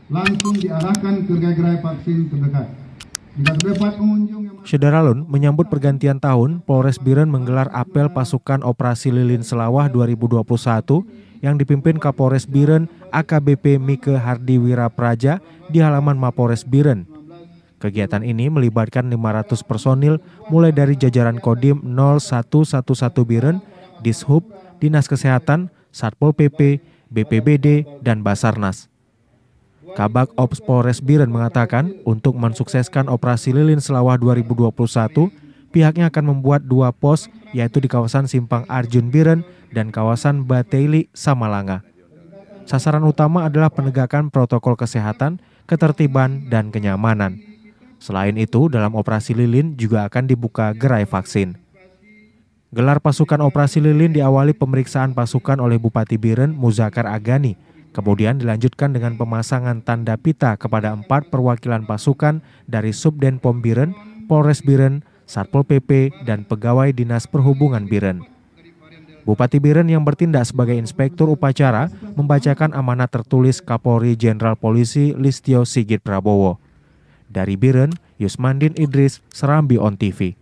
langsung diarahkan ke gerai vaksin terdekat. Jika terdapat pengunjung yang Syederalun menyambut pergantian tahun, Polres Biren menggelar apel pasukan Operasi Lilin Selawah 2021 yang dipimpin Kapolres Biren AKBP Mike Hardiwira Praja di halaman Mapores Biren. Kegiatan ini melibatkan 500 personil mulai dari jajaran Kodim 0111 Biren, Dishub, Dinas Kesehatan, Satpol PP, BPBD, dan Basarnas. Kabak Ops Polres Biren mengatakan untuk mensukseskan Operasi Lilin Selawah 2021, pihaknya akan membuat 2 pos yaitu di kawasan Simpang Arjun Biren dan kawasan Bateili Samalanga. Sasaran utama adalah penegakan protokol kesehatan, ketertiban, dan kenyamanan. Selain itu, dalam Operasi Lilin juga akan dibuka gerai vaksin. Gelar pasukan Operasi Lilin diawali pemeriksaan pasukan oleh Bupati Biren Muzakar Agani. Kemudian dilanjutkan dengan pemasangan tanda pita kepada 4 perwakilan pasukan dari Subden Pom Biren, Polres Biren, Satpol PP, dan pegawai Dinas Perhubungan Biren. Bupati Biren yang bertindak sebagai inspektur upacara membacakan amanat tertulis Kapolri Jenderal Polisi Listio Sigit Prabowo. Dari Biren, Yusmandin Idris, Serambi On TV.